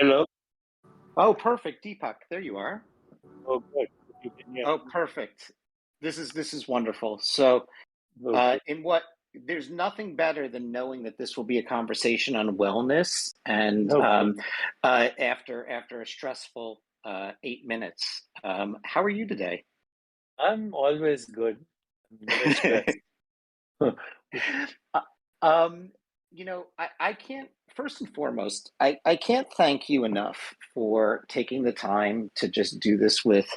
Hello. Oh, perfect, Deepak. There you are. Oh, good. You can hear Oh, me. perfect. This is wonderful. So, Okay. in what there's nothing better than knowing that this will be a conversation on wellness, and Okay. after a stressful 8 minutes. How are you today? I'm always good. I'm never stressed. Uh, um, I can't. First and foremost, I can't thank you enough for taking the time to just do this with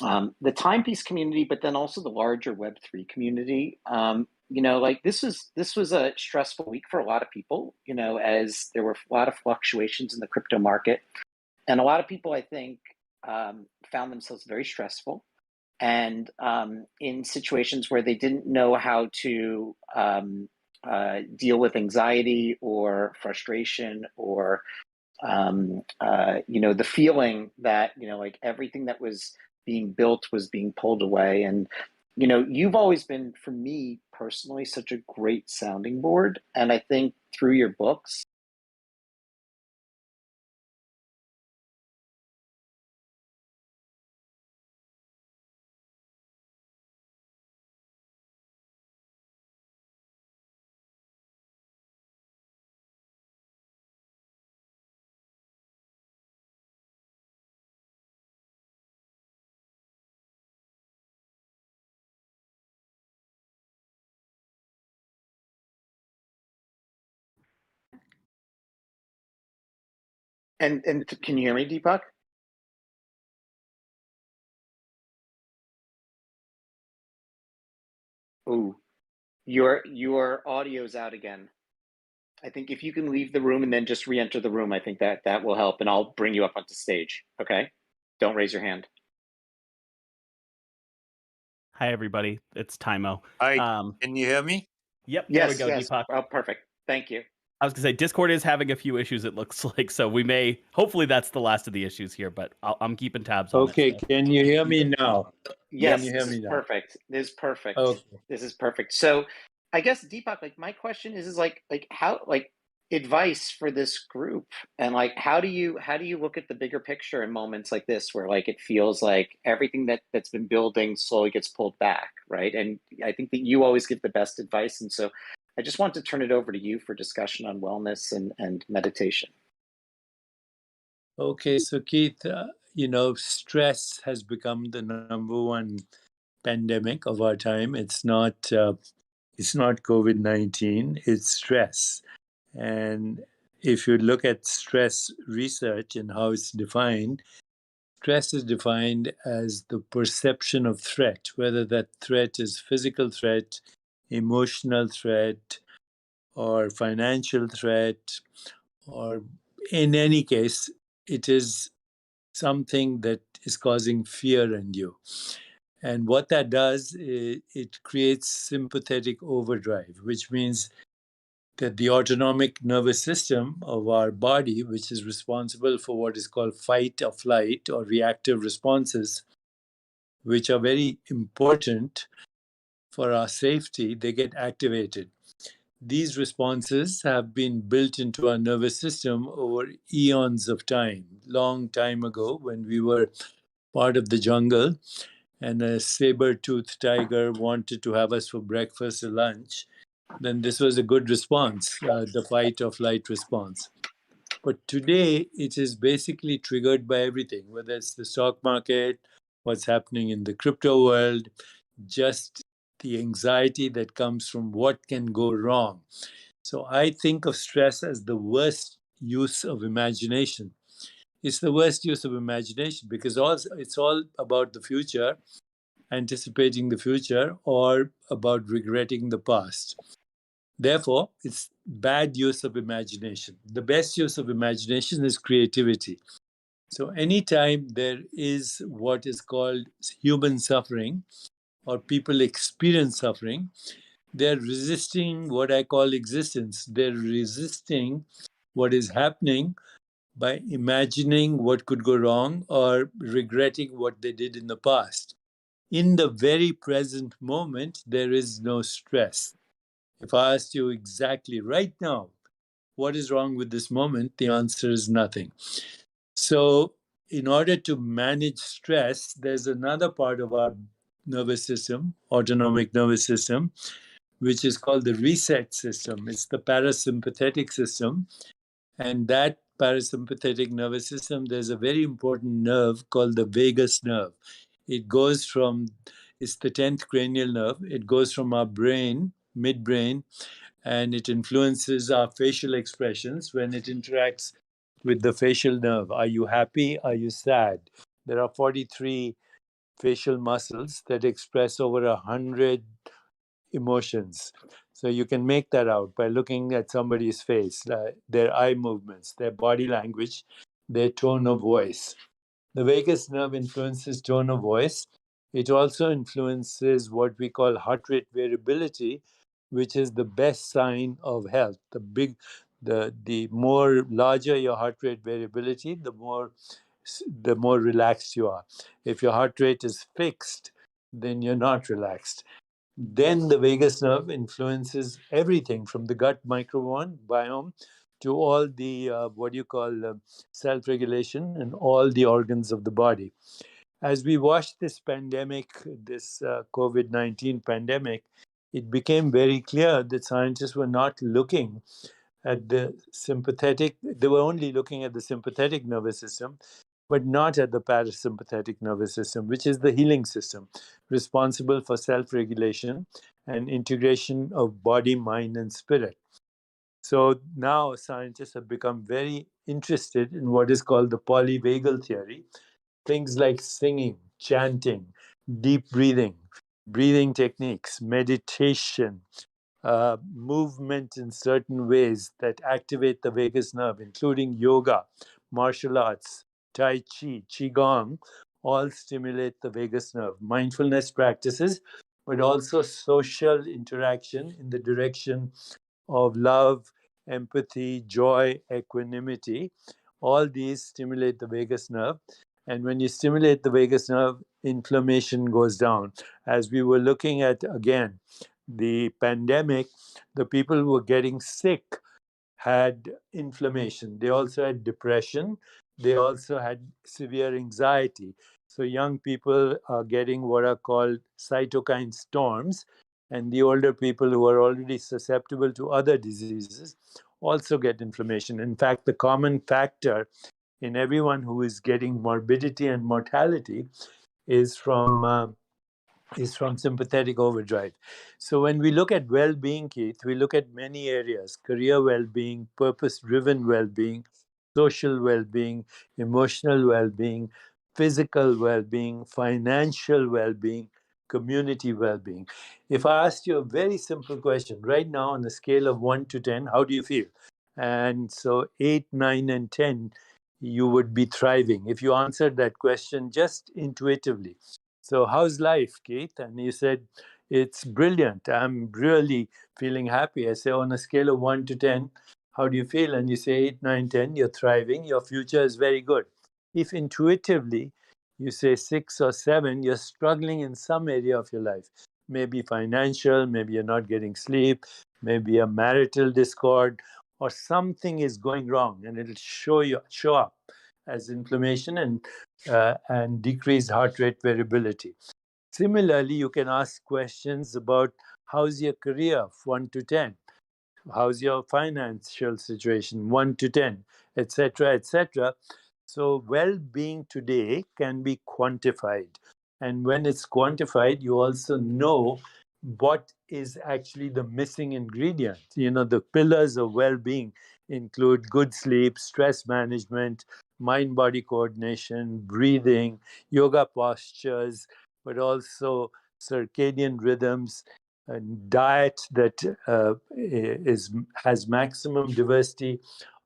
the timepiece community, but then also the larger Web3 community. Like this was a stressful week for a lot of people. As there were a lot of fluctuations in the crypto market, and a lot of people, I think, found themselves very stressful and in situations where they didn't know how to deal with anxiety or frustration or the feeling that like everything that was being built was being pulled away. And you've always been, for me personally, such a great sounding board. And I think through your books. And can you hear me, Deepak? Ooh, your audio's out again. I think if you can leave the room and then just re-enter the room, I think that will help, and I'll bring you up onto stage. Okay? Don't raise your hand. Hi, everybody. It's Timo. Hi, can you hear me? Yep, there we Yes, go, yes. Deepak. Oh, perfect. Thank you. I was going to say, Discord is having a few issues, it looks like, so hopefully that's the last of the issues here, but I'm keeping tabs on Okay, it. So. can you hear me now? Yep. Can Yes, you hear this me is now? perfect. This is perfect. Okay. This is perfect. So, I guess Deepak, like my question is like how like advice for this group, and like how do you look at the bigger picture in moments like this where like it feels like everything that's been building slowly gets pulled back, right? And I think that you always give the best advice, and so I just want to turn it over to you for discussion on wellness and meditation. Okay, so Keith, stress has become the number one pandemic of our time. It's not COVID-19, it's stress. And if you look at stress research and how it's defined, stress is defined as the perception of threat, whether that threat is physical threat, emotional threat, or financial threat, or in any case, it is something that is causing fear in you. And what that does is it creates sympathetic overdrive, which means that the autonomic nervous system of our body, which is responsible for what is called fight or flight or reactive responses, which are very important for our safety, they get activated. These responses have been built into our nervous system over eons of time. Long time ago, when we were part of the jungle and a saber-toothed tiger wanted to have us for breakfast or lunch, then this was a good response, the fight or flight response. But today, it is basically triggered by everything, whether it's the stock market, what's happening in the crypto world, just the anxiety that comes from what can go wrong. So I think of stress as the worst use of imagination. It's the worst use of imagination because it's all about the future, anticipating the future, or about regretting the past. Therefore, it's bad use of imagination. The best use of imagination is creativity. So anytime there is what is called human suffering or people experience suffering, they're resisting what I call existence. They're resisting what is happening by imagining what could go wrong or regretting what they did in the past. In the very present moment, there is no stress. If I asked you exactly right now, what is wrong with this moment? The answer is nothing. So, in order to manage stress, there's another part of our nervous system, autonomic nervous system, which is called the reset system. It's the parasympathetic system. And that parasympathetic nervous system, there's a very important nerve called the vagus nerve. It goes from, it's the 10th cranial nerve. It goes from our brain, midbrain, and it influences our facial expressions when it interacts with the facial nerve. Are you happy? Are you sad? There are 43 facial muscles that express over 100 emotions. So you can make that out by looking at somebody's face, their eye movements, their body language, their tone of voice. The vagus nerve influences tone of voice. It also influences what we call heart rate variability, which is the best sign of health. The more larger your heart rate variability, the more relaxed you are. If your heart rate is fixed, then you're not relaxed. Then the vagus nerve influences everything from the gut microbiome to all the what you call self-regulation and all the organs of the body. As we watched this pandemic, this COVID-19 pandemic, it became very clear that scientists were not looking at the sympathetic, they were only looking at the sympathetic nervous system, but not at the parasympathetic nervous system, which is the healing system, responsible for self-regulation and integration of body, mind, and spirit. So now scientists have become very interested in what is called the polyvagal theory, things like singing, chanting, deep breathing, breathing techniques, meditation, movement in certain ways that activate the vagus nerve, including yoga, martial arts, Tai Chi, Qigong, all stimulate the vagus nerve. Mindfulness practices, but also social interaction in the direction of love, empathy, joy, equanimity. All these stimulate the vagus nerve. And when you stimulate the vagus nerve, inflammation goes down. As we were looking at, again, the pandemic, the people who were getting sick had inflammation. They also had depression. They also had severe anxiety. So young people are getting what are called cytokine storms. And the older people who are already susceptible to other diseases also get inflammation. In fact, the common factor in everyone who is getting morbidity and mortality is from sympathetic overdrive. So when we look at well-being, Keith, we look at many areas: career well-being, purpose-driven well-being, social well-being, emotional well-being, physical well-being, financial well-being, community well-being. If I asked you a very simple question right now on a scale of 1 to 10, how do you feel? And so 8, 9, and 10, you would be thriving if you answered that question just intuitively. So, how's life, Keith? And you said, it's brilliant. I'm really feeling happy. I say, on a scale of 1 to 10, how do you feel? And you say 8, 9, 10, you're thriving. Your future is very good. If intuitively you say 6 or 7, you're struggling in some area of your life. Maybe financial, maybe you're not getting sleep, maybe a marital discord, or something is going wrong, and it'll show up as inflammation and decreased heart rate variability. Similarly, you can ask questions about how's your career, 1 to 10, how's your financial situation, 1 to 10, etc., etc. So well-being today can be quantified. And when it's quantified, you also know what is actually the missing ingredient. You know, the pillars of well-being include good sleep, stress management, mind-body coordination, breathing, yoga postures, but also circadian rhythms, and diet that has maximum diversity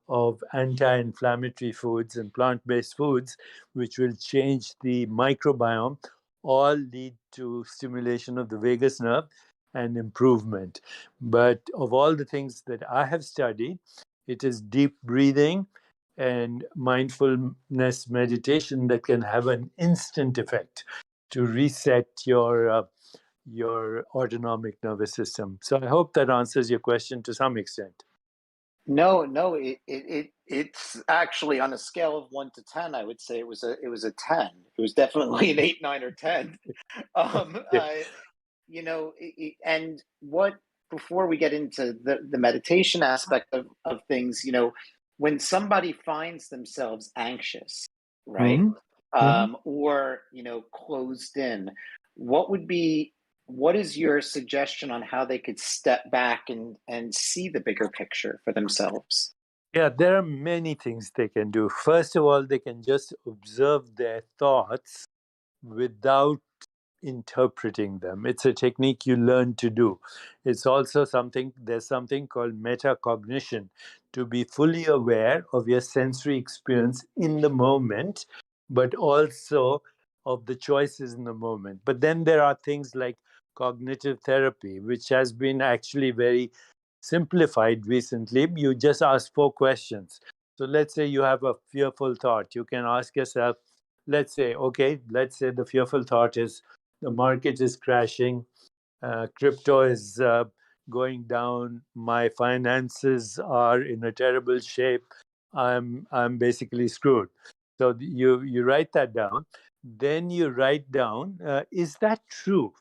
of anti-inflammatory foods and plant-based foods, which will change the microbiome, all lead to stimulation of the vagus nerve and improvement. But of all the things that I have studied, it is deep breathing and mindfulness meditation that can have an instant effect to reset your autonomic nervous system. So I hope that answers your question to some extent. No, it's actually on a scale of 1 to 10. I would say it was a 10. It was definitely an 8, 9, or 10. Um, Yeah. uh, and what before we get into the meditation aspect of things, when somebody finds themselves anxious, right, Mhm. Mhm. or closed in, what would be what is your suggestion on how they could step back and see the bigger picture for themselves? Yeah, there are many things they can do. First of all, they can just observe their thoughts without interpreting them. It's a technique you learn to do. It's also there's something called metacognition, to be fully aware of your sensory experience in the moment, but also of the choices in the moment. But then there are things like cognitive therapy, which has been actually very simplified recently. You just ask 4 questions. So let's say you have a fearful thought. You can ask yourself, let's say the fearful thought is the market is crashing, crypto is going down, my finances are in a terrible shape, I'm basically screwed. So you write that down. Then you write down, is that true?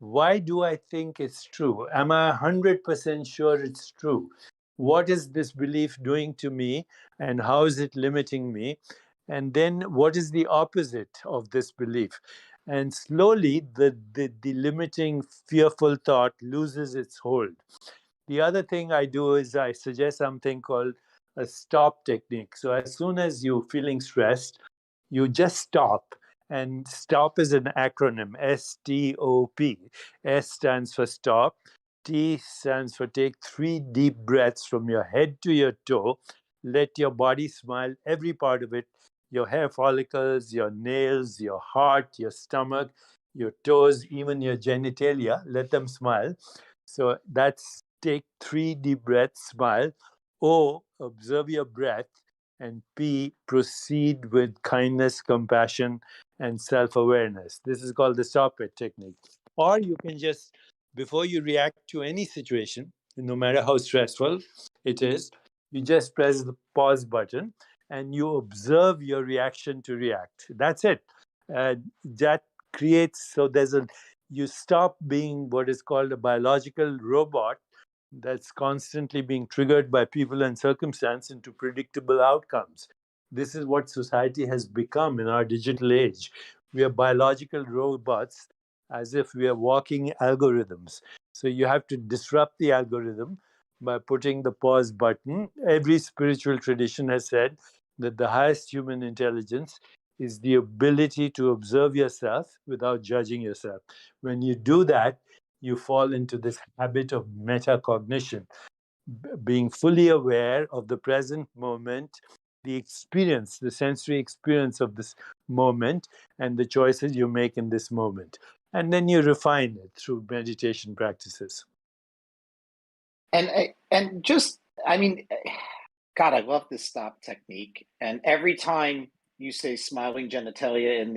Why do I think it's true? Am I 100% sure it's true? What is this belief doing to me, and how is it limiting me? And then what is the opposite of this belief? And slowly, the limiting, fearful thought loses its hold. The other thing I do is I suggest something called a stop technique. So as soon as you're feeling stressed, you just stop. And stop is an acronym, STOP. S stands for stop. T stands for take 3 deep breaths from your head to your toe. Let your body smile, every part of it, your hair follicles, your nails, your heart, your stomach, your toes, even your genitalia. Let them smile. So that's take 3 deep breaths, smile. O, observe your breath. And P, proceed with kindness, compassion, and self awareness. This is called the stop it technique. Or you can just, before you react to any situation, no matter how stressful it is, you just press the pause button and you observe your reaction to react. That's it. That creates, so you stop being what is called a biological robot that's constantly being triggered by people and circumstance into predictable outcomes. This is what society has become in our digital age. We are biological robots as if we are walking algorithms. So you have to disrupt the algorithm by putting the pause button. Every spiritual tradition has said that the highest human intelligence is the ability to observe yourself without judging yourself. When you do that, you fall into this habit of metacognition, being fully aware of the present moment, the experience, the sensory experience of this moment, and the choices you make in this moment. And then you refine it through meditation practices. And just, I mean, God, I love this stop technique. And every time you say smiling genitalia in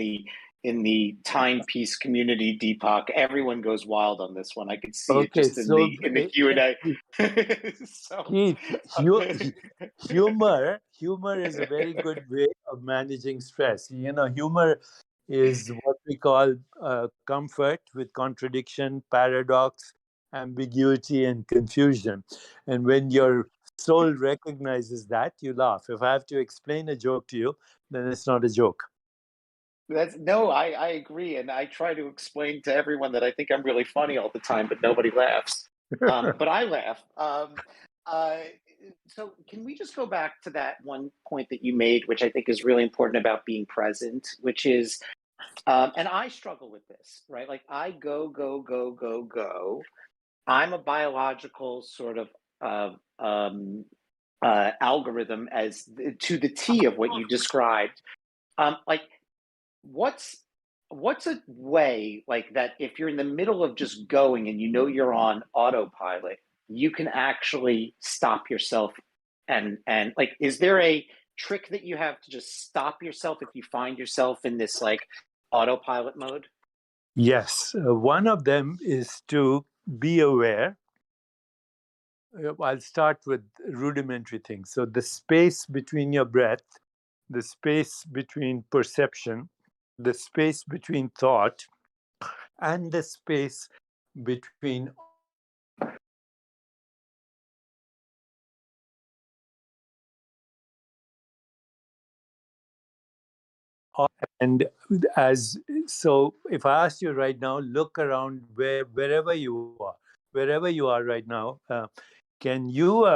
the timepiece community, Deepak, everyone goes wild on this one. I could see it Okay, just in the so Q&A. So, Keith, uh, humor is a very good way of managing stress. Humor is what we call comfort with contradiction, paradox, ambiguity, and confusion. And when your soul recognizes that, you laugh. If I have to explain a joke to you, then it's not a joke. that's no, I agree, and I try to explain to everyone that I think I'm really funny all the time, but nobody laughs. But I laugh. Uh, so can we just go back to that one point that you made, which I think is really important about being present, which is, and I struggle with this, right? Like I go, go, go, go, go. I'm a biological sort of algorithm to the T of what you described. Like what's what's a way like that if you're in the middle of just going and you're on autopilot, you can actually stop yourself and like is there a trick that you have to just stop yourself if you find yourself in this like autopilot mode? Yes, one of them is to be aware I'll start with rudimentary things. So the space between your breath, the space between perception, the space between thought, and the space between and as so if I ask you right now, look around wherever you are right now, can you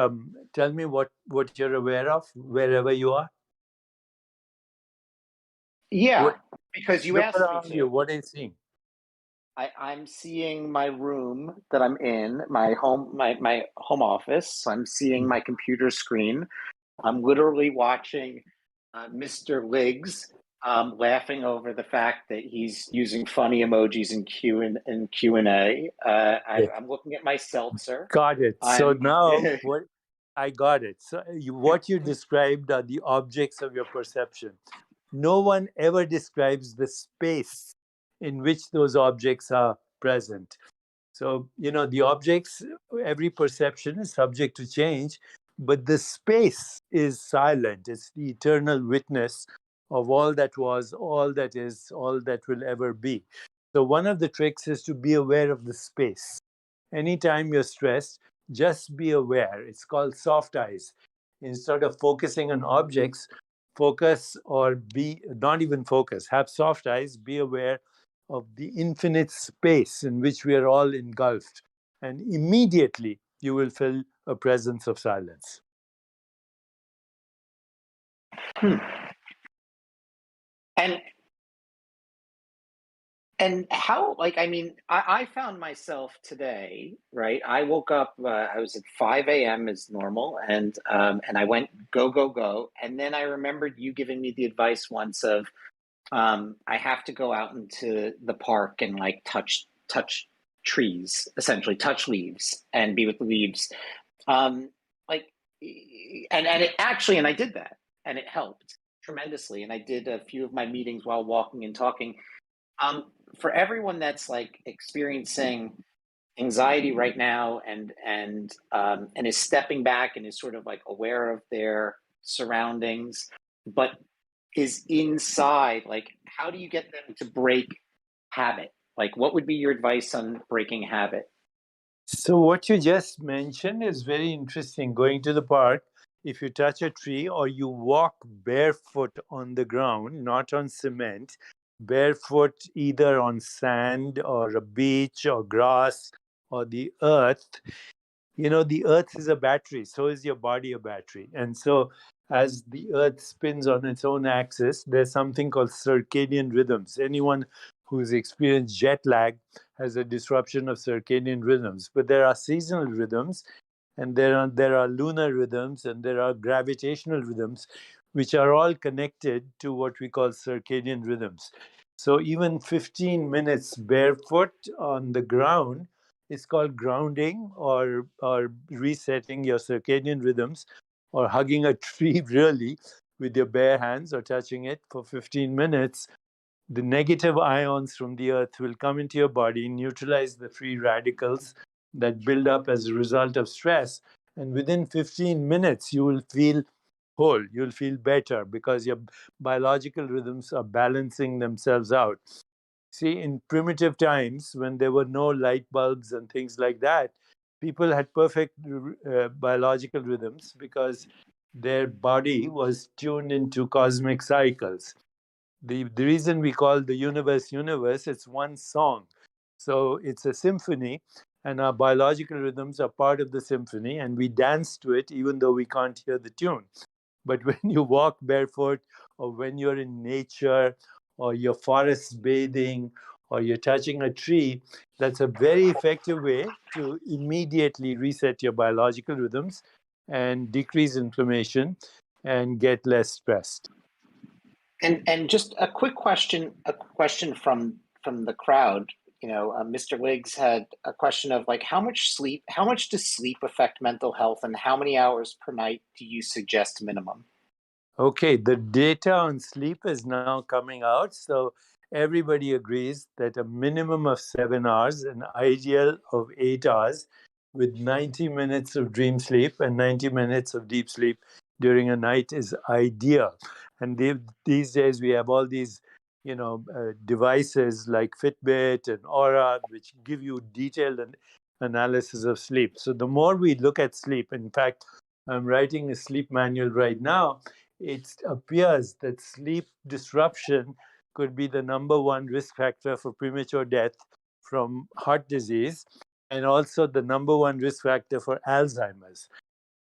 tell me what you're aware of wherever you are? Yeah, What, because you look asked me around you. to. What are you seeing? I'm seeing my room that I'm in, my home office. So I'm seeing my computer screen. I'm literally watching Mr. Liggs laughing over the fact that he's using funny emojis in Q&A. I'm looking at my seltzer. Got it. So I'm now what I got it. So what you described are the objects of your perception. No one ever describes the space in which those objects are present. So, the objects, every perception is subject to change, but the space is silent. It's the eternal witness of all that was, all that is, all that will ever be. So, one of the tricks is to be aware of the space. Anytime you're stressed, just be aware. It's called soft eyes. Instead of focusing on objects, focus or be not even focus, have soft eyes, be aware of the infinite space in which we are all engulfed. And immediately you will feel a presence of silence. Hmm. And how, I found myself today, right? I woke up, I was at 5 a.m. as normal, and I went go, go, go. And then I remembered you giving me the advice once of, I have to go out into the park and like touch trees, essentially touch leaves and be with the leaves. Like, and it actually, and I did that, and it helped tremendously. And I did a few of my meetings while walking and talking. For everyone that's like experiencing anxiety right now and is stepping back and is sort of like aware of their surroundings, but is inside, like, how do you get them to break habit? Like, what would be your advice on breaking habit? So, what you just mentioned is very interesting. Going to the park, if you touch a tree or you walk barefoot on the ground, not on cement, barefoot either on sand or a beach or grass or the earth, the earth is a battery, so is your body a battery. And so, as the earth spins on its own axis, there's something called circadian rhythms. Anyone who's experienced jet lag has a disruption of circadian rhythms. But there are seasonal rhythms, and there are lunar rhythms, and there are gravitational rhythms, which are all connected to what we call circadian rhythms. So even 15 minutes barefoot on the ground is called grounding or resetting your circadian rhythms, or hugging a tree really with your bare hands or touching it for 15 minutes. The negative ions from the earth will come into your body, neutralize the free radicals that build up as a result of stress. And within 15 minutes, you will feel whole. You'll feel better because your biological rhythms are balancing themselves out. See, in primitive times, when there were no light bulbs and things like that, people had perfect biological rhythms because their body was tuned into cosmic cycles. The reason we call the universe, it's one song. So it's a symphony, and our biological rhythms are part of the symphony, and we dance to it even though we can't hear the tune. But when you walk barefoot, or when you're in nature, or you're forest bathing, or you're touching a tree, that's a very effective way to immediately reset your biological rhythms and decrease inflammation and get less stressed. And just a question from the crowd. Mr. Liggs had a question of like, how much does sleep affect mental health, and how many hours per night do you suggest minimum? Okay, the data on sleep is now coming out. So everybody agrees that a minimum of 7 hours, an ideal of 8 hours, with 90 minutes of dream sleep and 90 minutes of deep sleep during a night is ideal. And these days we have all these, devices like Fitbit and Aura, which give you detailed analysis of sleep. So the more we look at sleep, in fact, I'm writing a sleep manual right now. It appears that sleep disruption could be the number one risk factor for premature death from heart disease, and also the number one risk factor for Alzheimer's.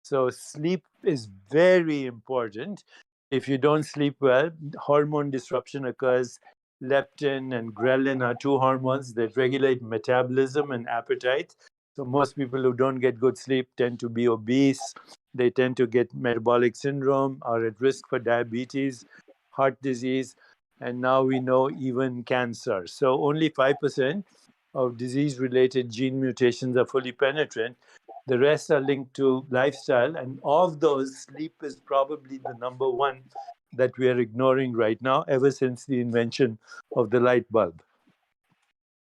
So sleep is very important. If you don't sleep well, hormone disruption occurs. Leptin and ghrelin are two hormones that regulate metabolism and appetite. So most people who don't get good sleep tend to be obese. They tend to get metabolic syndrome, are at risk for diabetes, heart disease, and now we know even cancer. So only 5% of disease-related gene mutations are fully penetrant. The rest are linked to lifestyle, and of those, sleep is probably the number one that we are ignoring right now, ever since the invention of the light bulb.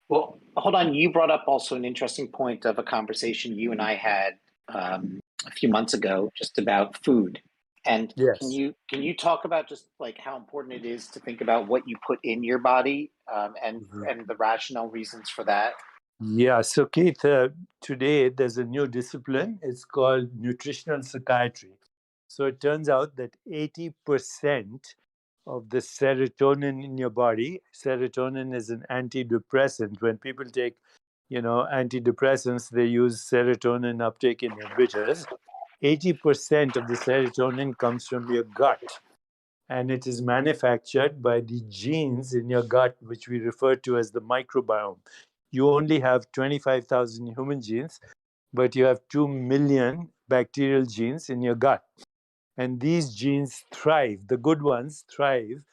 Well, hold on. You brought up also an interesting point of a conversation you and I had a few months ago, just about food. And Yes. can you talk about just like how important it is to think about what you put in your body, and the rational reasons for that? Yeah. So, Keith, today there's a new discipline. It's called nutritional psychiatry. So it turns out that 80% of the serotonin in your body, serotonin is an antidepressant. When people take, antidepressants, they use serotonin uptake inhibitors. 80% of the serotonin comes from your gut, and it is manufactured by the genes in your gut, which we refer to as the microbiome. You only have 25,000 human genes, but you have 2 million bacterial genes in your gut. And these genes thrive, the good ones thrive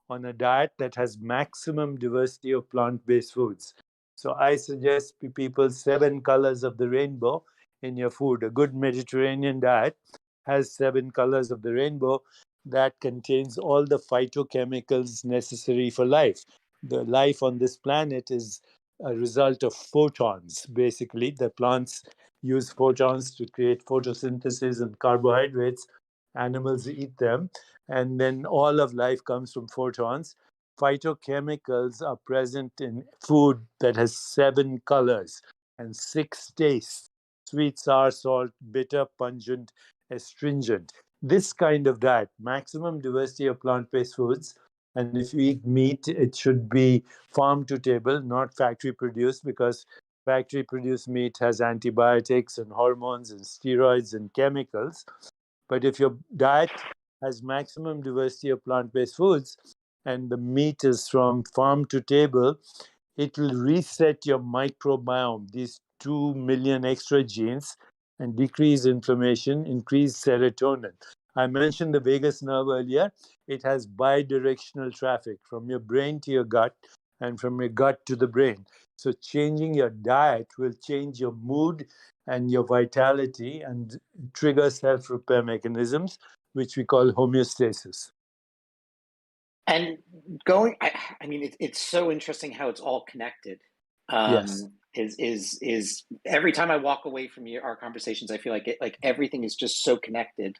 on a diet that has maximum diversity of plant-based foods. So I suggest people 7 colors of the rainbow in your food. A good Mediterranean diet has 7 colors of the rainbow that contains all the phytochemicals necessary for life. The life on this planet is a result of photons. Basically, the plants use photons to create photosynthesis and carbohydrates. Animals eat them, and then all of life comes from photons. Phytochemicals are present in food that has 7 colors and 6 tastes: sweet, sour, salt, bitter, pungent, astringent. This kind of diet, maximum diversity of plant-based foods. And if you eat meat, it should be farm to table, not factory produced, because factory produced meat has antibiotics and hormones and steroids and chemicals. But if your diet has maximum diversity of plant-based foods and the meat is from farm to table, it will reset your microbiome, these 2 million extra genes, and decrease inflammation, increase serotonin. I mentioned the vagus nerve earlier. It has bidirectional traffic from your brain to your gut and from your gut to the brain. So changing your diet will change your mood and your vitality and trigger self-repair mechanisms, which we call homeostasis. And I mean, it's so interesting how it's all connected. Yes. Is every time I walk away from our conversations, I feel like everything is just so connected.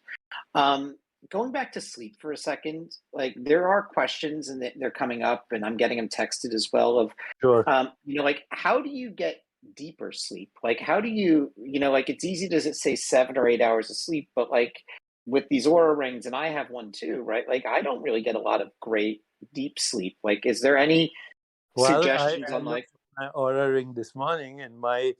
Going back to sleep for a second, like there are questions and they're coming up, and I'm getting them texted as well. Of Sure. like how do you get deeper sleep? Like how do you like it's easy to say 7 or 8 hours of sleep, but like with these aura rings, and I have one too, right? Like I don't really get a lot of great deep sleep. Like, is there any Well, suggestions I on looked like? at my Aura ring this morning, and my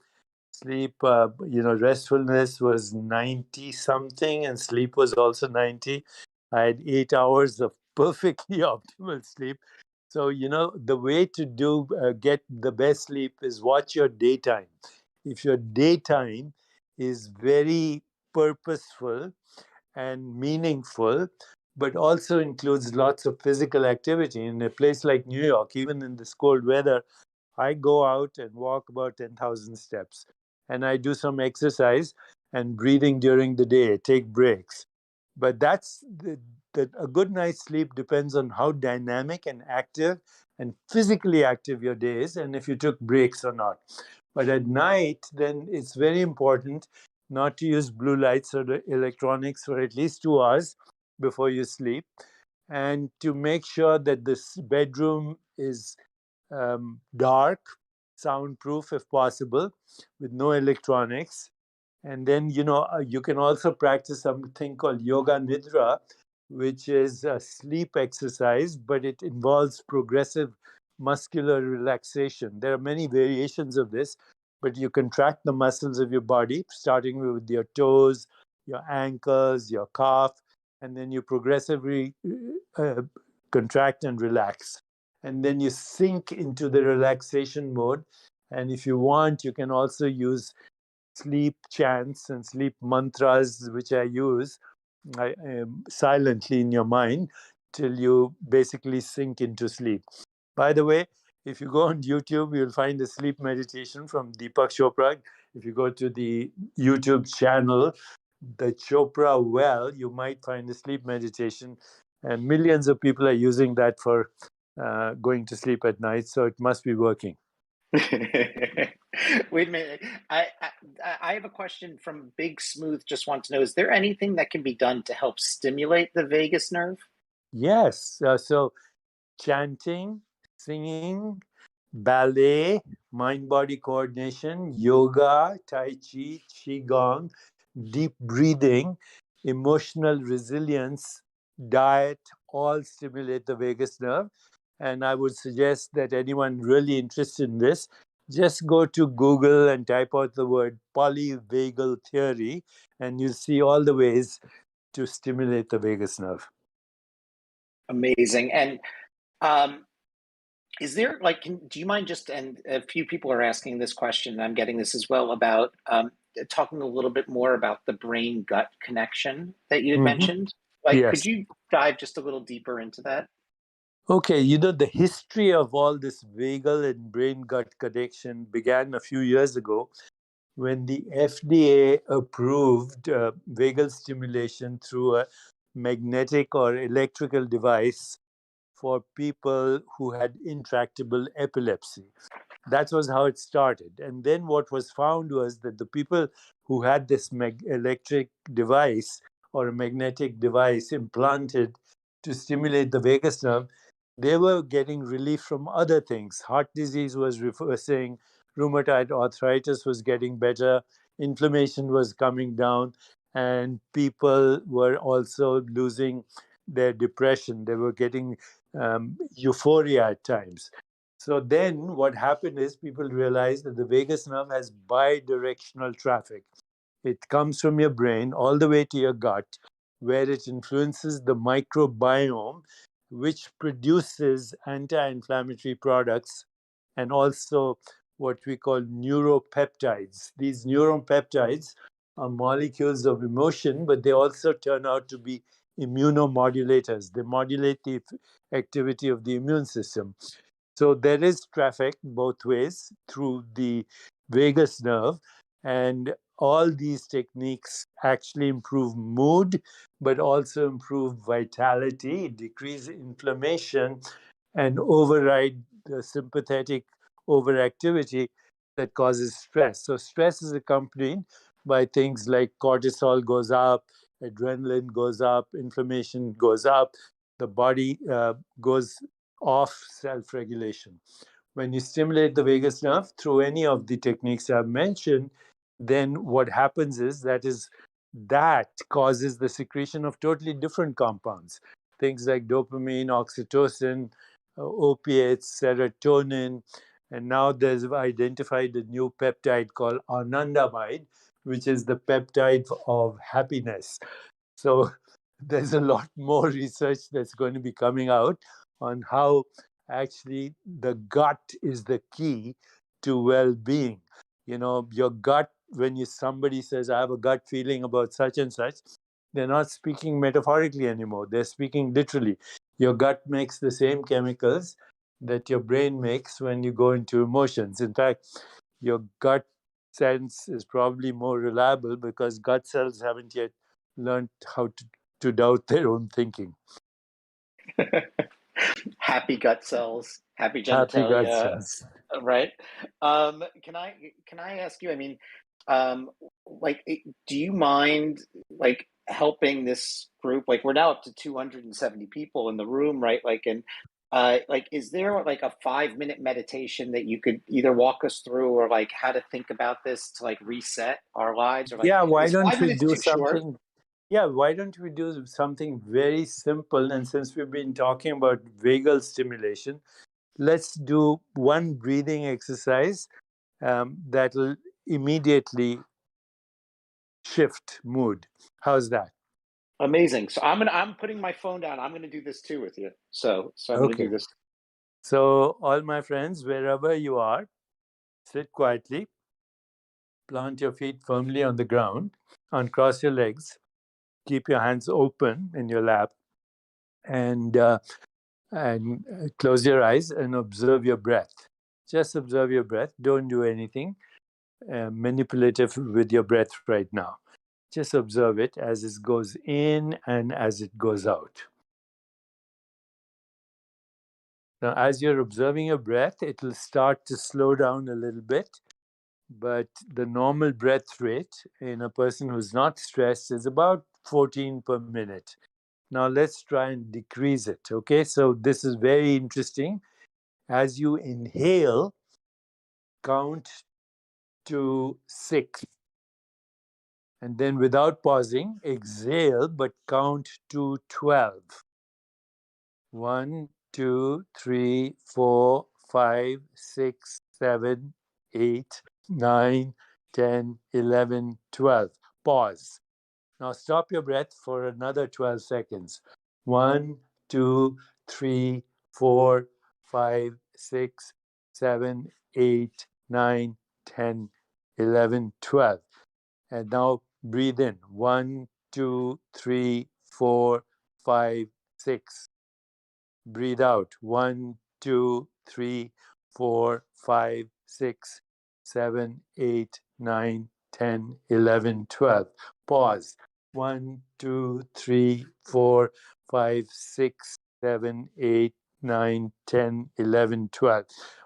sleep, restfulness was 90 something, and sleep was also 90. I had 8 hours of perfectly optimal sleep. So, the way to get the best sleep is watch your daytime. If your daytime is very purposeful and meaningful, but also includes lots of physical activity. In a place like New York, even in this cold weather, I go out and walk about 10,000 steps. And I do some exercise and breathing during the day, take breaks. But a good night's sleep depends on how dynamic and active and physically active your day is, and if you took breaks or not. But at night, then it's very important not to use blue lights or the electronics for at least 2 hours before you sleep, and to make sure that this bedroom is dark, soundproof if possible, with no electronics. And then, you can also practice something called yoga nidra, which is a sleep exercise, but it involves progressive muscular relaxation. There are many variations of this, but you contract the muscles of your body, starting with your toes, your ankles, your calf, and then you progressively contract and relax. And then you sink into the relaxation mode. And if you want, you can also use sleep chants and sleep mantras, which I use silently in your mind till you basically sink into sleep. By the way, if you go on YouTube, you'll find a sleep meditation from Deepak Chopra. If you go to the YouTube channel, the Chopra Well, you might find a sleep meditation. And millions of people are using that for going to sleep at night. So it must be working. Wait a minute. I have a question from Big Smooth. Just want to know, is there anything that can be done to help stimulate the vagus nerve? Yes. So chanting, singing, ballet, mind-body coordination, yoga, tai chi, qigong, deep breathing, emotional resilience, diet, all stimulate the vagus nerve. And I would suggest that anyone really interested in this, just go to Google and type out the word polyvagal theory, and you'll see all the ways to stimulate the vagus nerve. Amazing. And is there do you mind just, and a few people are asking this question, and I'm getting this as well, about talking a little bit more about the brain gut connection that you had mentioned? Yes. Could you dive just a little deeper into that? Okay, the history of all this vagal and brain gut connection began a few years ago when the FDA approved vagal stimulation through a magnetic or electrical device for people who had intractable epilepsy. That was how it started. And then what was found was that the people who had this electric device or a magnetic device implanted to stimulate the vagus nerve, they were getting relief from other things. Heart disease was reversing, rheumatoid arthritis was getting better, inflammation was coming down, and people were also losing their depression. They were getting euphoria at times. So then what happened is people realized that the vagus nerve has bidirectional traffic. It comes from your brain all the way to your gut, where it influences the microbiome, which produces anti-inflammatory products and also what we call neuropeptides. These neuropeptides are molecules of emotion, but they also turn out to be immunomodulators. They modulate the activity of the immune system. So there is traffic both ways through the vagus nerve, and all these techniques actually improve mood, but also improve vitality, decrease inflammation, and override the sympathetic overactivity that causes stress. So stress is accompanied by things like cortisol goes up, adrenaline goes up, inflammation goes up, the body goes off self-regulation. When you stimulate the vagus nerve through any of the techniques I've mentioned, then what happens is that causes the secretion of totally different compounds. Things like dopamine, oxytocin, opiates, serotonin, and now there's identified a new peptide called anandamide, which is the peptide of happiness. So there's a lot more research that's going to be coming out on how actually the gut is the key to well-being. Your gut, when somebody says, I have a gut feeling about such and such, they're not speaking metaphorically anymore. They're speaking literally. Your gut makes the same chemicals that your brain makes when you go into emotions. In fact, your gut sense is probably more reliable because gut cells haven't yet learned how to doubt their own thinking. Happy gut cells, happy Happy gut genitalia. cells. Right. Can I ask you? I mean, like, do you mind like helping this group? Like, we're now up to 270 people in the room, right? Like, and like, is there like a 5-minute meditation that you could either walk us through, or like how to think about this to like reset our lives, or like, Yeah, why is don't five we minutes do too short? something? Yeah, why don't we do something very simple? And since we've been talking about vagal stimulation, let's do one breathing exercise that will immediately shift mood. How's that? Amazing. So I'm putting my phone down. I'm gonna do this too with you. So I'm gonna Okay. do this. So, all my friends, wherever you are, sit quietly, plant your feet firmly on the ground, uncross your legs, keep your hands open in your lap, and close your eyes and observe your breath. Just observe your breath. Don't do anything manipulative with your breath right now. Just observe it as it goes in and as it goes out. Now, as you're observing your breath, it will start to slow down a little bit. But the normal breath rate in a person who's not stressed is about 14 per minute. Now, let's try and decrease it. Okay, so this is very interesting. As you inhale, count to 6. And then without pausing, exhale, but count to 12. 1, 2, 3, 4, 5, 6, 7, 8, 9, 10, 11, 12. Pause. Now stop your breath for another 12 seconds. 1, 2, 3, 4, 5, 6, 7, 8, 9, 10, 11, 12. And now breathe in. 1, 2, 3, 4, 5, 6. Breathe out. 1, 2, 3, 4, 5, 6, 7, 8, 9, 10, 11, 12. Pause. 1, 2, 3, 4, 5, 6, 7, 8, 9, 10, 11, 12.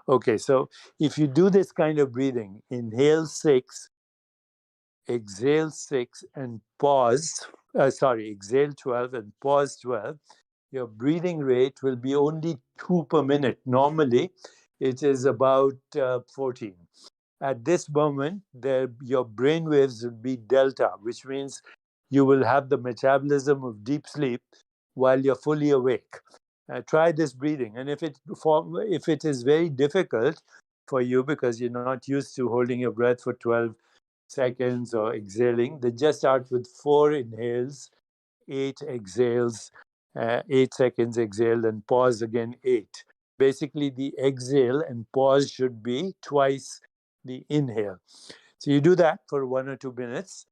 Okay, so if you do this kind of breathing, inhale 6, exhale 6, and pause. Exhale 12 and pause 12. Your breathing rate will be only 2 per minute. Normally, it is about 14. At this moment, your brain waves will be delta, which means you will have the metabolism of deep sleep while you're fully awake. Try this breathing. And if it is very difficult for you because you're not used to holding your breath for 12 seconds or exhaling, then just start with 4 inhales, 8 exhales, 8 seconds exhale, and pause again 8. Basically, the exhale and pause should be twice the inhale. So you do that for 1 or 2 minutes.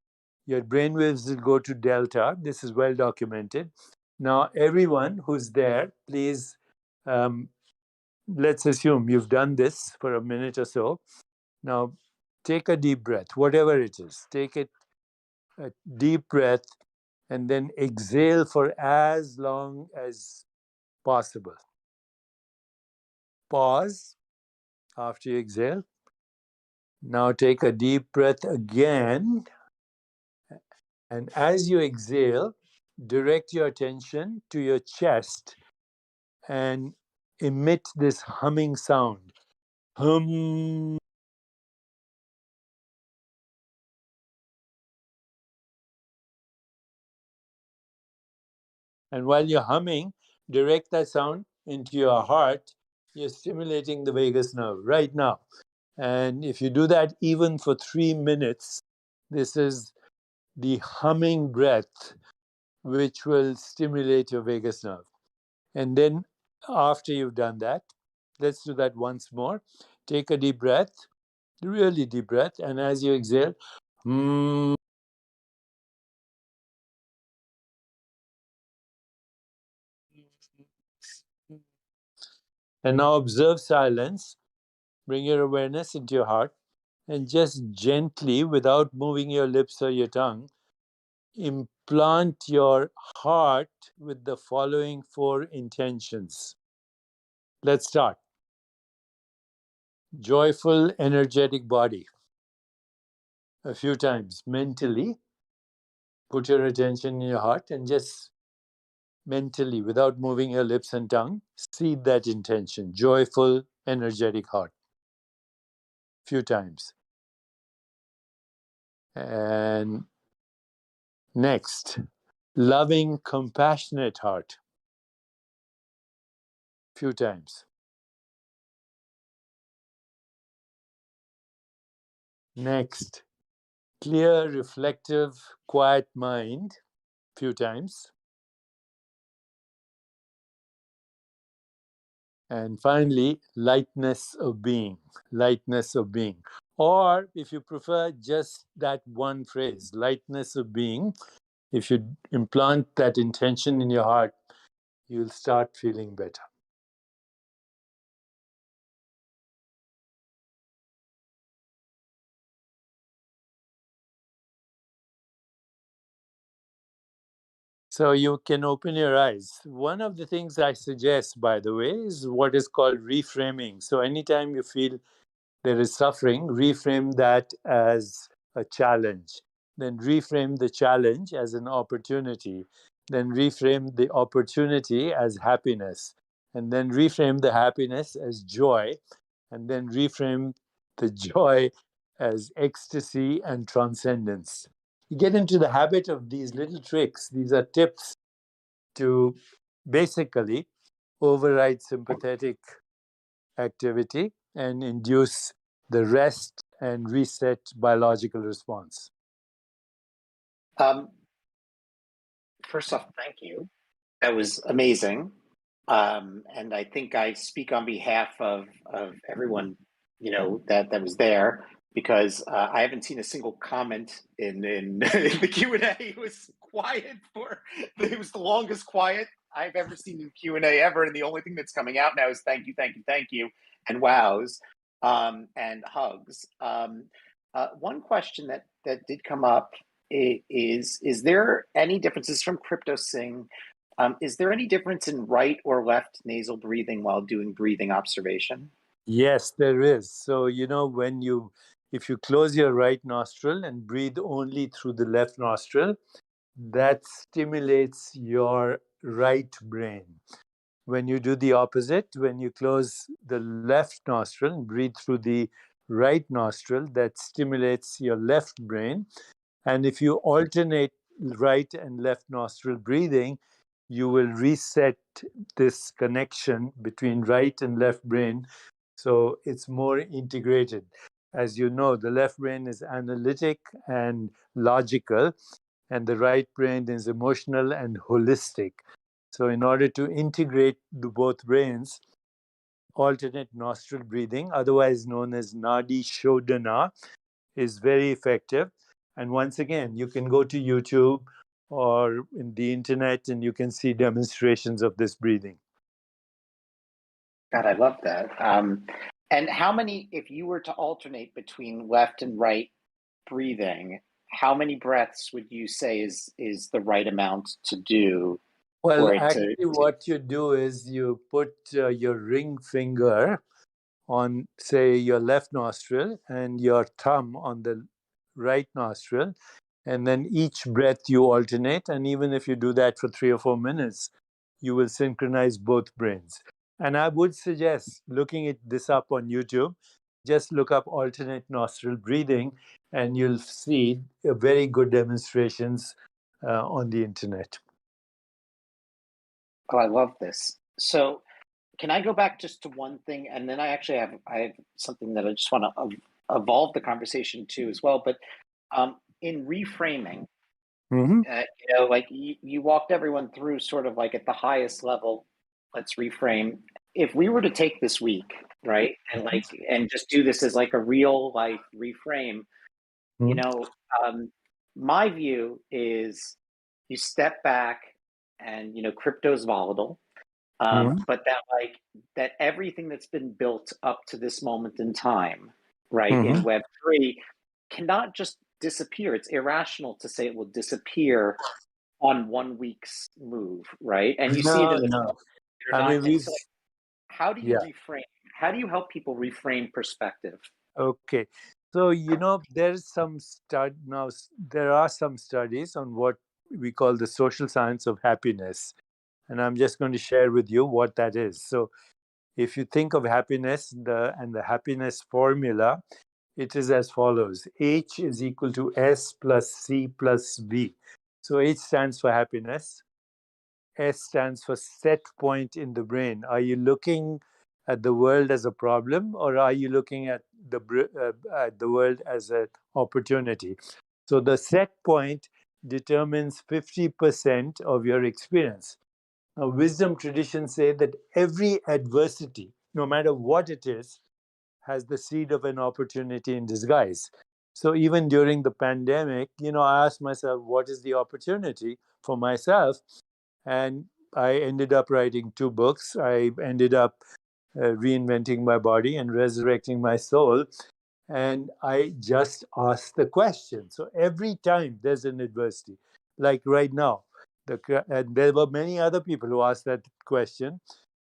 Your brain waves will go to delta. This is well documented. Now, everyone who's there, please, let's assume you've done this for a minute or so. Now, take a deep breath, whatever it is. Take a deep breath and then exhale for as long as possible. Pause after you exhale. Now take a deep breath again. And as you exhale, direct your attention to your chest and emit this humming sound. Hum. And while you're humming, direct that sound into your heart. You're stimulating the vagus nerve right now. And if you do that even for 3 minutes, this is the humming breath, which will stimulate your vagus nerve. And then after you've done that, let's do that once more. Take a deep breath, really deep breath. And as you exhale, and now observe silence. Bring your awareness into your heart and just gently, without moving your lips or your tongue, implant your heart with the following 4 intentions. Let's start. joyful, energetic body. A few times mentally, put your attention in your heart and just mentally, without moving your lips and tongue, seed that intention. Joyful, energetic heart. Few times. And next, loving, compassionate heart. Few times. Next, clear, reflective, quiet mind. Few times. And finally, lightness of being. Lightness of being. Or if you prefer, just that one phrase, lightness of being. If you implant that intention in your heart, you'll start feeling better. So you can open your eyes. One of the things I suggest, by the way, is what is called reframing. So anytime you feel there is suffering, reframe that as a challenge. Then reframe the challenge as an opportunity. Then reframe the opportunity as happiness. And then reframe the happiness as joy. And then reframe the joy as ecstasy and transcendence. You get into the habit of these little tricks. These are tips to basically override sympathetic activity and induce the rest and reset biological response. First off, thank you. That was amazing. And I think I speak on behalf of everyone, that was there, because I haven't seen a single comment in the Q&A. It was quiet it was the longest quiet I've ever seen in Q&A ever. And the only thing that's coming out now is thank you, thank you, thank you, and wows, and hugs. One question that did come up is there any differences from Crypto Sing? Is there any difference in right or left nasal breathing while doing breathing observation? Yes, there is. So, if you close your right nostril and breathe only through the left nostril, that stimulates your right brain. When you do the opposite, when you close the left nostril and breathe through the right nostril, that stimulates your left brain. And if you alternate right and left nostril breathing, you will reset this connection between right and left brain. So it's more integrated. As you know, the left brain is analytic and logical, and the right brain is emotional and holistic. So in order to integrate both brains, alternate nostril breathing, otherwise known as Nadi Shodhana, is very effective. And once again, you can go to YouTube or in the internet and you can see demonstrations of this breathing. God, I love that. And how many, if you were to alternate between left and right breathing, how many breaths would you say is the right amount to do? Well, actually, what you do is you put your ring finger on, say, your left nostril and your thumb on the right nostril. And then each breath you alternate. And even if you do that for 3 or 4 minutes, you will synchronize both brains. And I would suggest looking this up on YouTube. Just look up alternate nostril breathing, and you'll see very good demonstrations on the internet. Oh, I love this. So can I go back just to one thing? And then I have something that I just want to evolve the conversation to as well. But in reframing, like you walked everyone through sort of like at the highest level, let's reframe. If we were to take this week, right, and just do this as like a real life reframe, my view is you step back and, crypto's volatile. But that everything that's been built up to this moment in time, right, in Web3 cannot just disappear. It's irrational to say it will disappear on 1 week's move, right? And you see it in the I mean, so how do you reframe? how do you help people reframe perspective? Okay. So, there's there are some studies on what we call the social science of happiness. And I'm just going to share with you what that is. So, if you think of happiness, the happiness formula, it is as follows. H is equal to S plus C plus V. So H stands for happiness. S stands for set point in the brain. Are you looking at the world as a problem, or are you looking at the world as an opportunity? So the set point determines 50% of your experience. Now, wisdom traditions say that every adversity, no matter what it is, has the seed of an opportunity in disguise. So even during the pandemic, I asked myself, what is the opportunity for myself? And I ended up writing 2 books. I ended up reinventing my body and resurrecting my soul. And I just asked the question. So every time there's an adversity, like right now, and there were many other people who asked that question.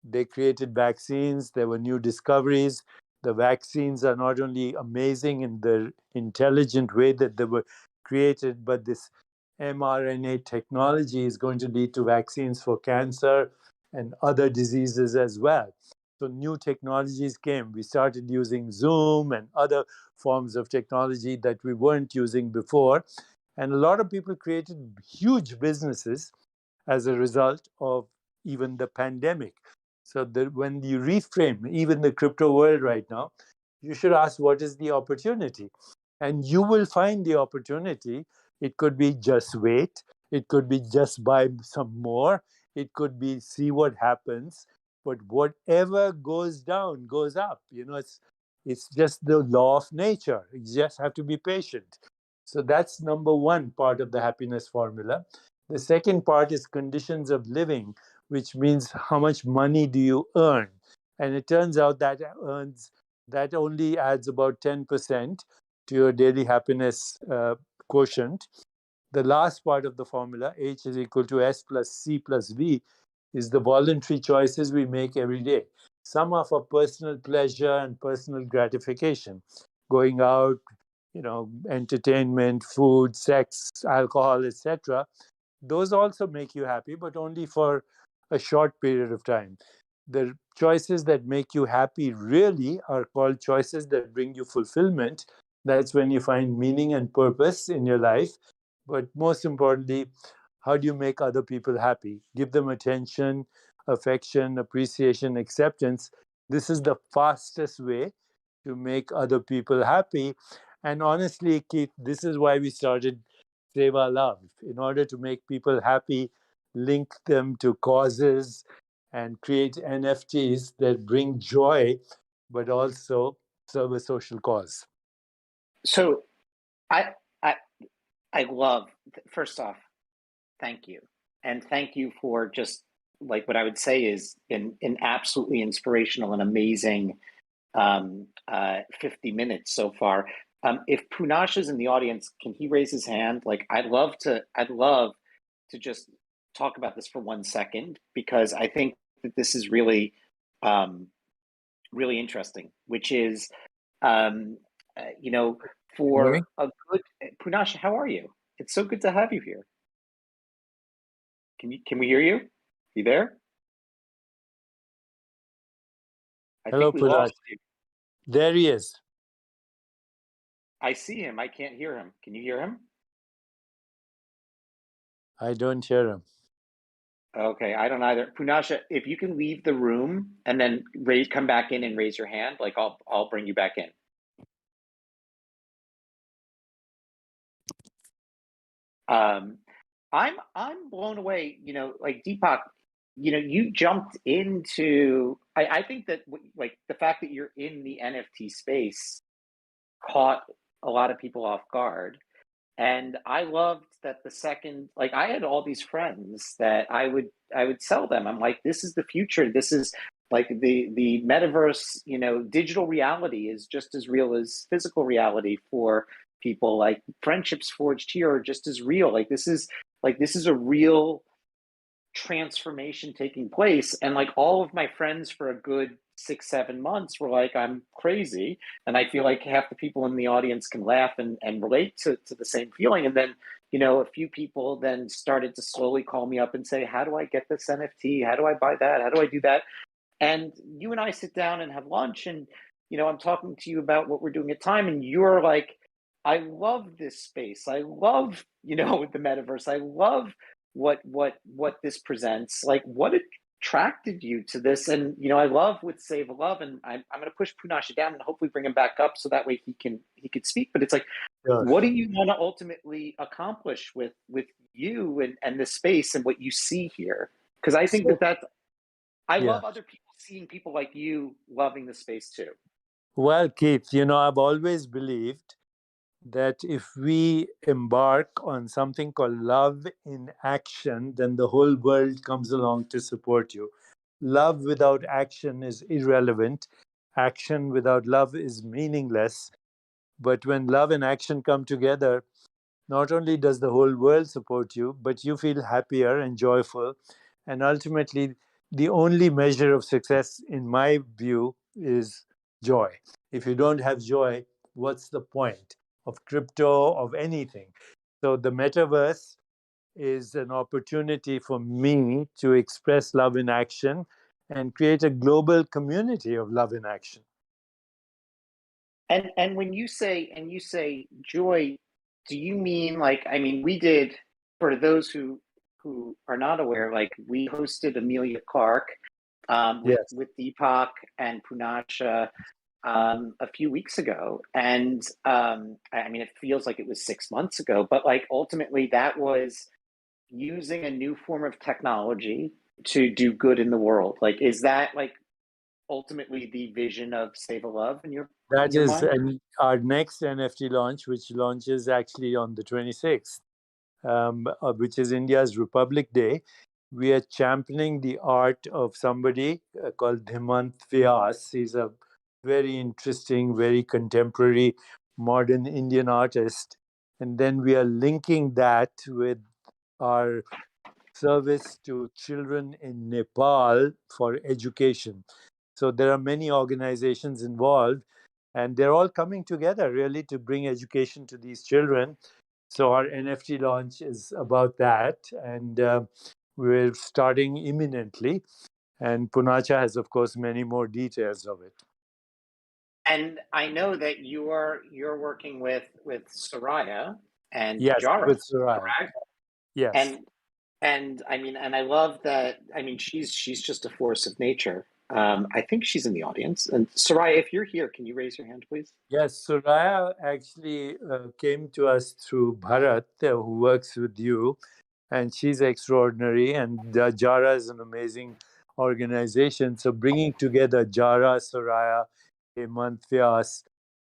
They created vaccines, there were new discoveries. The vaccines are not only amazing in the intelligent way that they were created, but this mRNA technology is going to lead to vaccines for cancer and other diseases as well. So new technologies came. We started using Zoom and other forms of technology that we weren't using before. And a lot of people created huge businesses as a result of even the pandemic. So when you reframe even the crypto world right now, you should ask, what is the opportunity? And you will find the opportunity. It could be just wait. It could be just buy some more. It could be see what happens. But whatever goes down goes up. It's just the law of nature. You just have to be patient. So that's number one part of the happiness formula. The second part is conditions of living, which means how much money do you earn? And it turns out that only adds about 10% to your daily happiness quotient. The last part of the formula, H is equal to S plus C plus V, is the voluntary choices we make every day. Some are for personal pleasure and personal gratification, going out, entertainment, food, sex, alcohol, etc. Those also make you happy, but only for a short period of time. The choices that make you happy really are called choices that bring you fulfillment. That's when you find meaning and purpose in your life. But most importantly, how do you make other people happy? Give them attention, affection, appreciation, acceptance. This is the fastest way to make other people happy. And honestly, Keith, this is why we started Save Our Love, in order to make people happy, link them to causes, and create NFTs that bring joy, but also serve a social cause. So I I I love, first off, thank you. And thank you for just like what I would say is an absolutely inspirational and amazing 50 minutes so far. If Punash is in the audience, can he raise his hand? Like, I'd love to just talk about this for 1 second, because I think that this is really, really interesting, which is, for a good, Punash, how are you? It's so good to have you here. Can we hear you? You there? I Hello, think we lost you. There he is. I see him. I can't hear him. Can you hear him? I don't hear him. Okay, I don't either. Punasha, if you can leave the room and then come back in and raise your hand, like I'll bring you back in. I'm blown away. Like Deepak, you jumped into. I think that like the fact that you're in the NFT space caught a lot of people off guard. And I loved that the second, like I had all these friends that I would tell them, I'm like, this is the future. This is like the metaverse, digital reality is just as real as physical reality for people. Like friendships forged here are just as real. This is a real transformation taking place. And like all of my friends for a good 6, 7 months were like, I'm crazy. And I feel like half the people in the audience can laugh and relate to the same feeling. And then, a few people then started to slowly call me up and say, how do I get this NFT? How do I buy that? How do I do that? And you and I sit down and have lunch, and I'm talking to you about what we're doing at Time, and you're like, I love this space. I love, the metaverse. I love what this presents. Like, what attracted you to this? And I love with Save a Love, and I'm going to push Punasha down and hopefully bring him back up so that way he could speak. But it's like, Sure. what do you want to ultimately accomplish with you and this space and what you see here? Because I think I Yeah. love other people seeing people like you loving the space too. Well, Keith, I've always believed that if we embark on something called love in action, then the whole world comes along to support you. Love without action is irrelevant. Action without love is meaningless. But when love and action come together, not only does the whole world support you, but you feel happier and joyful. And ultimately, the only measure of success, in my view, is joy. If you don't have joy, what's the point of crypto, of anything? So the metaverse is an opportunity for me to express love in action and create a global community of love in action. And when you say joy, do you mean like, I mean, we did, for those who are not aware, like we hosted Amelia Clark Yes. with Deepak and Punasha a few weeks ago. And I mean, it feels like it was 6 months ago, but like ultimately that was using a new form of technology to do good in the world. Like, is that like ultimately the vision of Save a Love in your That is mind? our next NFT launch, which launches actually on the 26th, which is India's Republic Day. We are championing the art of somebody called Hemant Vyas. He's a very interesting, very contemporary, modern Indian artist. And then we are linking that with our service to children in Nepal for education. So there are many organizations involved, and they're all coming together really to bring education to these children. So our NFT launch is about that, and we're starting imminently. And Punacha has, of course, many more details of it. And I know that you're working with Soraya and Yes, Jara, with Soraya. correct? Yes. And I mean, and I love that. I mean, she's just a force of nature. I think she's in the audience. And Soraya, if you're here, can you raise your hand, please? Yes, Soraya actually came to us through Bharat, who works with you, and she's extraordinary. And Jara is an amazing organization. So bringing together Jara, Soraya, Hemant Vyas,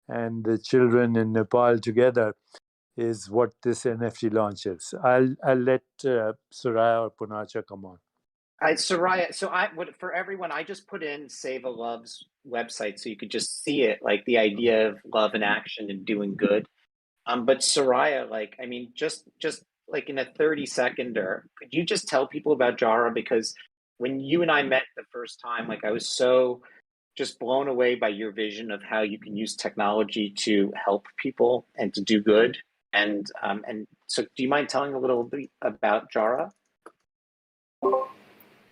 and the children in Nepal together is what this NFT launch is. I'll let Soraya or Punacha come on. Soraya, so I would, for everyone, I just put in Save a Love's website so you could just see it, like the idea of love and action and doing good. But Soraya, like, I mean, just like in a 30-seconder, could you just tell people about Jara? Because when you and I met the first time, like I was so just blown away by your vision of how you can use technology to help people and to do good. And so do you mind telling a little bit about Jara?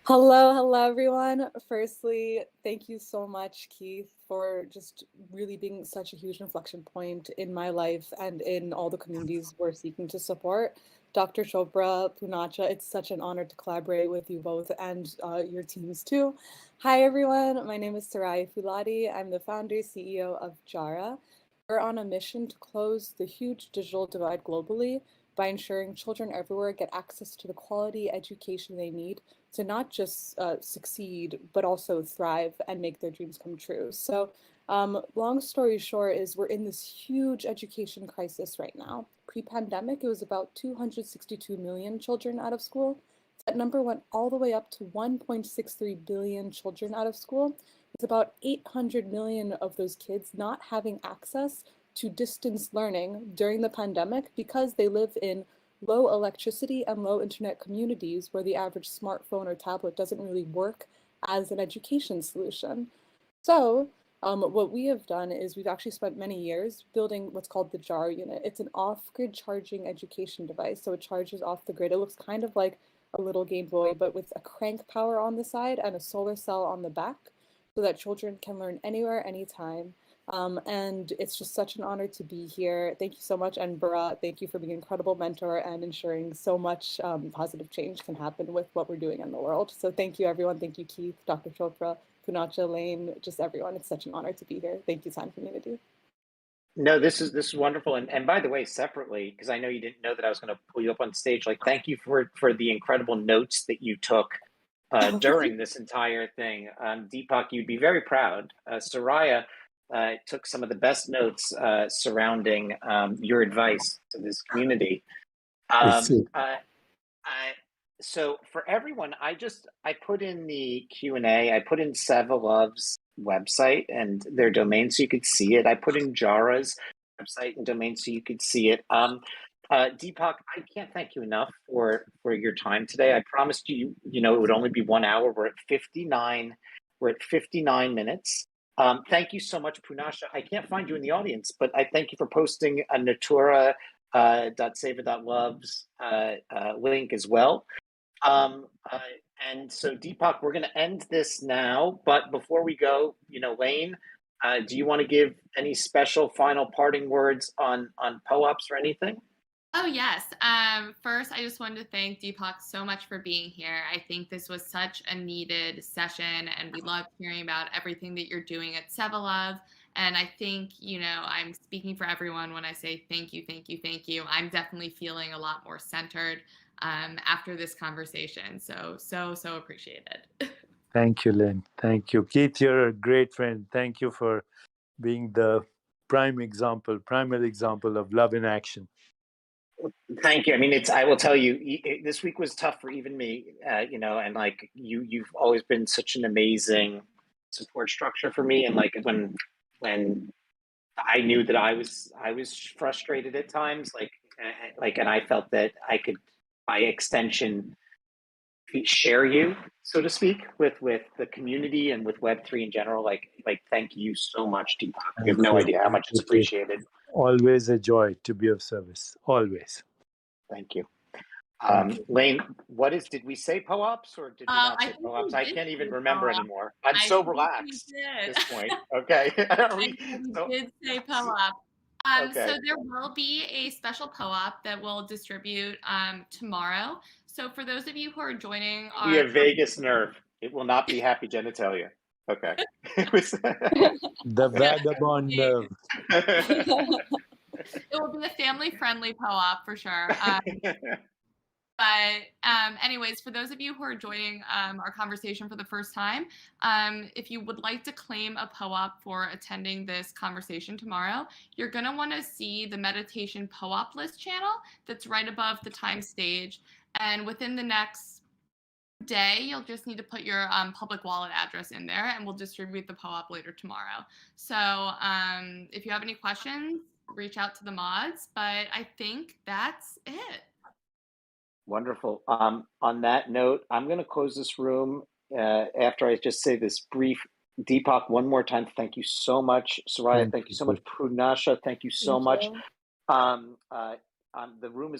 Hello, everyone. Firstly, thank you so much, Keith, for just really being such a huge inflection point in my life and in all the communities we're seeking to support. Dr. Chopra, Punacha, it's such an honor to collaborate with you both and your teams too. Hi, everyone. My name is Sarai Fuladi. I'm the founder, CEO of Jara. We're on a mission to close the huge digital divide globally by ensuring children everywhere get access to the quality education they need to not just succeed, but also thrive and make their dreams come true. So long story short is we're in this huge education crisis right now. Pre-pandemic, it was about 262 million children out of school. That number went all the way up to 1.63 billion children out of school. It's about 800 million of those kids not having access to distance learning during the pandemic because they live in low electricity and low internet communities where the average smartphone or tablet doesn't really work as an education solution. So what we have done is we've actually spent many years building what's called the JAR unit. It's an off-grid charging education device. So it charges off the grid. It looks kind of like a little Game Boy, but with a crank power on the side and a solar cell on the back so that children can learn anywhere, anytime. And it's just such an honor to be here. Thank you so much. And Bharat, thank you for being an incredible mentor and ensuring so much positive change can happen with what we're doing in the world. So thank you, everyone. Thank you, Keith, Dr. Chopra, Punacha, Lane, just everyone. It's such an honor to be here. Thank you, Sign Community. No, this is wonderful. And by the way, separately, because I know you didn't know that I was going to pull you up on stage, like, thank you for the incredible notes that you took during this entire thing. Deepak, you'd be very proud. Soraya took some of the best notes surrounding your advice to this community. So for everyone, I put in the Q&A, I put in Sevalov's website and their domain so you could see it. I put in Jara's website and domain so you could see it. Deepak, I can't thank you enough for your time today. I promised you, it would only be 1 hour. We're at 59. We're at 59 minutes. Thank you so much, Punasha. I can't find you in the audience, but I thank you for posting a Natura.Seva.Love's link as well. And so Deepak, we're going to end this now, but before we go, Lane, do you want to give any special final parting words on POAPs or anything? Oh, yes. First, I just wanted to thank Deepak so much for being here. I think this was such a needed session, and we loved hearing about everything that you're doing at Sevalove. And I think, I'm speaking for everyone when I say thank you, thank you, thank you. I'm definitely feeling a lot more centered after this conversation. So appreciated. Thank you, Lynn. Thank you. Keith, you're a great friend. Thank you for being the primal example of love in action. Thank you. I mean, I will tell you, this week was tough for even me, and like you've always been such an amazing support structure for me. And like when I knew that I was frustrated at times, and I felt that I could, by extension, share you, so to speak, with the community and with Web3 in general. Like thank you so much, Deepak. You have no idea how much it's appreciated. Always a joy to be of service. Always. Thank you. Lane, did we say POAPs or did we not say POAPs? I can't even remember anymore. I'm so relaxed at this point. Okay. We did say POAP. Okay. So there will be a special POAP that we'll distribute tomorrow. So for those of you who are joining we have vagus nerve. It will not be happy genitalia. Okay. The vagabond nerve. It will be a family-friendly POAP for sure. But anyways, for those of you who are joining our conversation for the first time, if you would like to claim a POAP for attending this conversation tomorrow, you're going to want to see the Meditation POAP list channel that's right above the time stage. And within the next day, you'll just need to put your public wallet address in there, and we'll distribute the POAP later tomorrow. So if you have any questions, reach out to the mods. But I think that's it. Wonderful. On that note, I'm going to close this room after I just say this brief. Deepak, one more time, thank you so much. Soraya, thank you so much. Punasha, thank you so much. The room is going